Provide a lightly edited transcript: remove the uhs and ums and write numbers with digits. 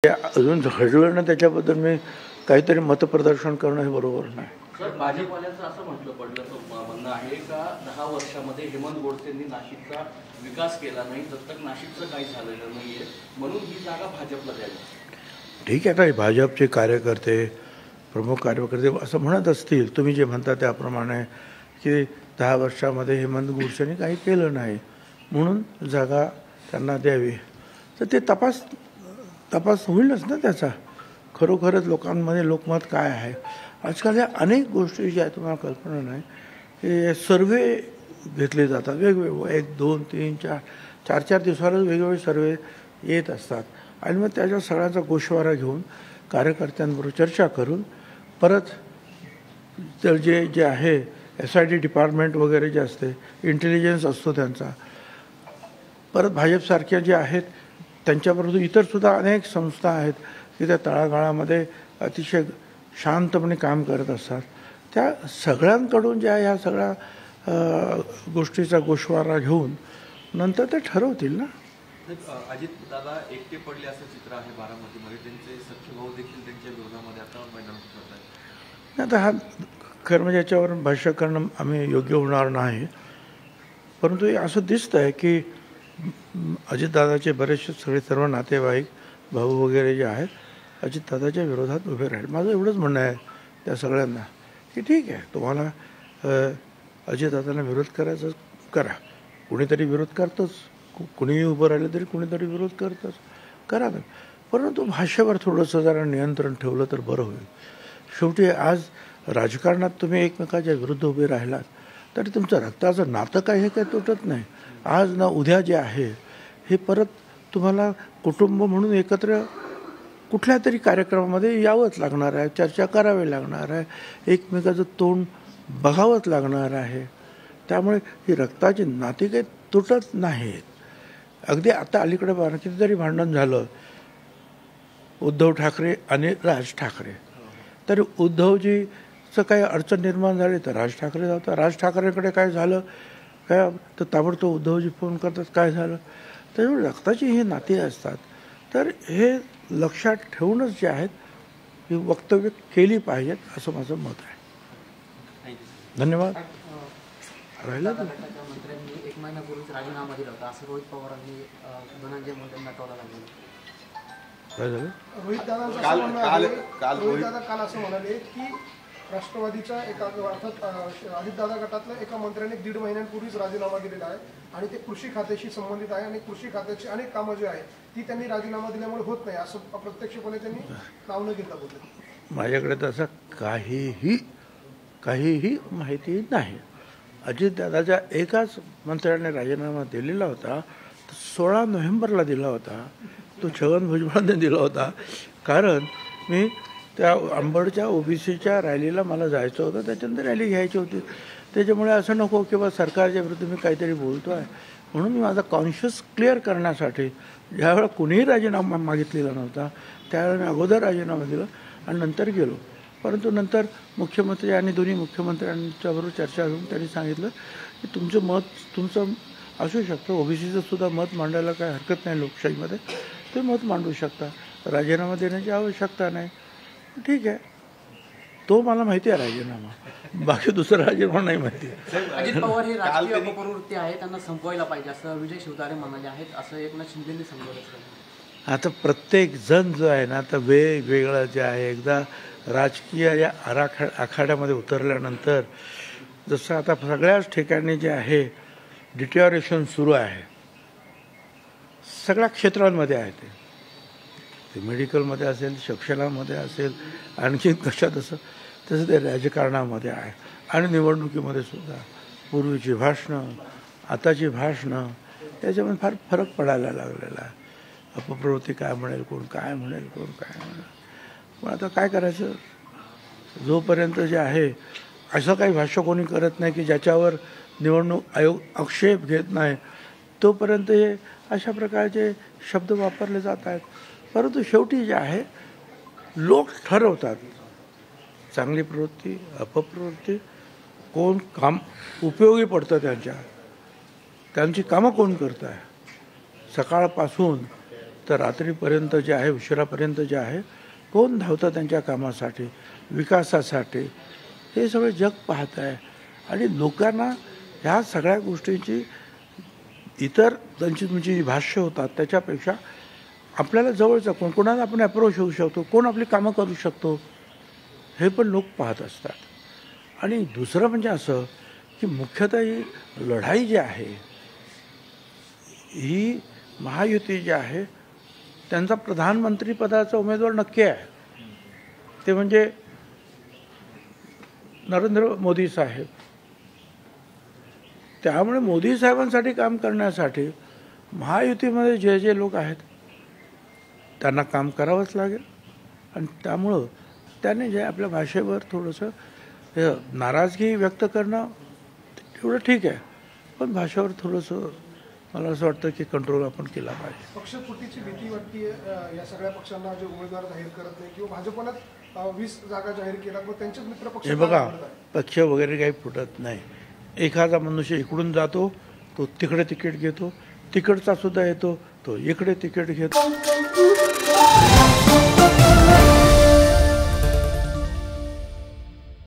ते अजून घडलं ना त्याच्याबद्दल मी काहीतरी मतप्रदर्शन करणं हे बरोबर नाही. सर, भाजपवाल्यांचं असं म्हटलं म्हणणं आहे का 10 वर्षामध्ये हेमंत गोडसेंनी नाशिकचा विकास केला नाही, दत्तक नाशिकचं काही झालेलं नाहीये, म्हणून ही जागा भाजपला द्यावी. ठीक आहे, आता भाजपचे कार्यकर्ते प्रमुख कार्यकर्ते असं म्हणत असतील, तुम्ही जे म्हणता त्याप्रमाणे की 10 वर्षामध्ये हेमंत गोडसेंनी काही केलं नाही म्हणून जागा त्यांना द्यावी, तर ते तपास होईलच ना त्याचा. खरोखरच लोकांमध्ये लोकमत काय आहे. आजकाल या अनेक गोष्टी ज्या तुम्हाला कल्पना नाही, हे सर्वे घेतले जातात वेगवेगळे, 1 2 3 4 4 दिवसालाच वेगवेगळे सर्वे येत असतात आणि मग त्याच्या सगळ्यांचा गोषवारा घेऊन कार्यकर्त्यांबरोबर चर्चा करून परत तर जे आहे SIT डिपार्टमेंट वगैरे जे असते, इंटेलिजन्स असतो त्यांचा, परत भाजपसारख्या जे आहेत त्यांच्याबरोबर इतरसुद्धा अनेक संस्था आहेत की त्या तळागाळामध्ये अतिशय शांतपणे काम करत असतात. त्या सगळ्यांकडून ज्या ह्या सगळ्या गोष्टीचा गोषवारा घेऊन नंतर ते ठरवतील ना. अजित दादा एकटे पडले असं चित्र आहे बारामतीमध्ये, त्यांचे सख्खे भाऊ देखील त्यांच्या विरोधामध्ये आता मैदानात उतरत आहेत. आता हा खरं म्हणजे याच्यावर भाष्य करणं आम्ही योग्य होणार नाही, परंतु असं दिसतं आहे की अजितदादाचे बरेचसे सर्व नातेवाईक भाऊ वगैरे जे आहेत अजितदादाच्या विरोधात उभे राहील. माझं एवढंच म्हणणं आहे त्या सगळ्यांना की ठीक आहे, तुम्हाला अजितदादांना विरोध करायचं करा, कुणीतरी विरोध करतंच, कुणीही उभं राहिलं तरी कुणीतरी विरोध करतंच, करा ना, परंतु भाषेवर थोडंसं जरा नियंत्रण ठेवलं तर बरं होईल. शेवटी आज राजकारणात तुम्ही एकमेकाच्या विरुद्ध उभे राहिलात तरी तुमचं रक्ताचं नातं काय हे काही तुटत नाही. आज ना उद्या जे आहे हे परत तुम्हाला कुटुंब म्हणून एकत्र कुठल्या तरी कार्यक्रमामध्ये यावंच लागणार आहे, चर्चा करावी लागणार आहे, एकमेकाचं तोंड बघावंच लागणार आहे. त्यामुळे ही रक्ताची नाती काही तुटत नाहीत. अगदी आता अलीकडे कितीतरी भांडण झालं उद्धव ठाकरे आणि राज ठाकरे, तर उद्धवजीचं काही अडचण निर्माण झाली तर राज ठाकरे जातात, राज ठाकरेकडे काय झालं काय तर ताबडतोब उद्धवजी फोन करतात काय झालं. त्याच्यामुळे रक्ताची ही नाती असतात. तर हे लक्षात ठेवूनच जे आहेत ही वक्तव्य केली पाहिजेत असं माझं मत आहे. धन्यवाद. राहिलं तर मंत्र्यांनी 1 महिन्यापूर्वीच राजीनामा दिला होता असं रोहित पवारांनी धनंजय मुंडेंना टोला लागला. काय झालं? रोहित दादा काल असं म्हणाले की राष्ट्रवादीच्या एका अर्थात अजितदादा गटातल्या एका मंत्र्याने 1.5 महिन्यांपूर्वीच राजीनामा दिलेला आहे आणि ते कृषी खात्याशी संबंधित आहे आणि कृषी खात्याची अनेक कामं जी आहेत ती त्यांनी राजीनामा दिल्यामुळे होत नाही असं अप्रत्यक्षपणे त्यांनी नाव न घेता बोलले. माझ्याकडे तसं काहीही माहिती नाही. अजितदादाच्या एकाच मंत्र्याने राजीनामा दिलेला होता, 16 नोव्हेंबरला दिला होता, तो छगन भुजबळांनी दिला होता. कारण मी त्या अंबडच्या OBCच्या रॅलीला मला जायचं होतं, त्याच्यानंतर रॅली घ्यायची होती. त्याच्यामुळे असं नको की बा सरकारच्या विरुद्ध मी काहीतरी बोलतो आहे, म्हणून मी माझा कॉन्शियस क्लिअर करण्यासाठी ज्यावेळेला कुणीही राजीनामा मागितलेला नव्हता त्यावेळेला मी अगोदर राजीनामा दिला आणि नंतर गेलो. परंतु नंतर मुख्यमंत्री आणि दोन्ही मुख्यमंत्र्यांच्याबरोबर चर्चा करून त्यांनी सांगितलं की तुमचं मत तुमचं असू शकतं, OBCचं सुद्धा मत मांडायला काही हरकत नाही, लोकशाहीमध्ये ते मत मांडू शकता, राजीनामा देण्याची आवश्यकता नाही. ठीक आहे, तो मला माहिती आहे राजीनामा, बाकी दुसरा राजीनामा नाही माहिती. अजित पवार हे राजकीय अपप्रवृत्ती आहे, त्यांना संपवायला पाहिजे असं विजय शिवतारे म्हणाले आहेत, असं एकनाथ शिंदेंनी सांगितलं. आता प्रत्येक जण जो आहे ना आता वेगवेगळं जे आहे, एकदा राजकीय या आखाड्यामध्ये उतरल्यानंतर जसं आता सगळ्याच ठिकाणी जे आहे डिटोरेशन सुरू आहे, सगळ्या क्षेत्रांमध्ये आहे, ते मेडिकलमध्ये असेल, शिक्षणामध्ये असेल, आणखी कशात तसं ते राजकारणामध्ये आहे आणि निवडणुकीमध्ये सुद्धा. पूर्वीची भाषणं आताची भाषणं त्याच्यामध्ये फार फरक पडायला लागलेला आहे. अपप्रवृत्ती काय म्हणेल, कोण काय म्हणेल, कोण काय म्हणेल, पण आता काय करायचं. जोपर्यंत जे आहे असं काही भाष्य कोणी करत नाही की ज्याच्यावर निवडणूक आयोग आक्षेप घेत नाही, तोपर्यंत हे अशा प्रकारचे शब्द वापरले जात आहेत. परंतु शेवटी जे आहे लोक ठरवतात चांगली प्रवृत्ती अपप्रवृत्ती, कोण काम उपयोगी पडतं, त्यांची कामं कोण करत आहे. सकाळपासून तर रात्रीपर्यंत जे आहे, उशिरापर्यंत जे आहे, कोण धावतं त्यांच्या कामासाठी, विकासासाठी, हे सगळं जग पाहत आहे. आणि लोकांना ह्या सगळ्या गोष्टींची इतर त्यांची तुमची जी भाष्य होतात त्याच्यापेक्षा आपल्याला जवळचं कोणाला आपण अप्रोच होऊ शकतो, कोण आपली कामं करू शकतो, हे पण लोक पाहत असतात. आणि दुसरं म्हणजे असं की मुख्यतः ही लढाई जी आहे, ही महायुती जी आहे त्यांचा प्रधानमंत्री पदाचा उमेदवार नक्की आहे, ते म्हणजे नरेंद्र मोदी साहेब. त्यामुळे मोदी साहेबांसाठी काम करण्यासाठी महायुतीमध्ये जे जे लोक आहेत त्यांना काम करावंच लागेल. आणि त्यामुळं त्याने जे आपल्या भाषेवर थोडंसं नाराजगी व्यक्त करणं एवढं ठीक आहे, पण भाषेवर थोडंसं मला असं वाटतं की कंट्रोल आपण केला पाहिजे. पक्षफुटीची भीती वाटते या सगळ्या पक्षांना, जे उमेदवार जाहीर करत नाही किंवा भाजपनं 20 जागा जाहीर केल्या, मग त्यांचेच मित्र पक्ष. हे बघा, पक्ष वगैरे काही फुटत नाही. एखादा मनुष्य इकडून जातो, तो तिकडे तिकीट घेतो, तिकडचा सुद्धा येतो, तो इकडे तिकीट घेतो.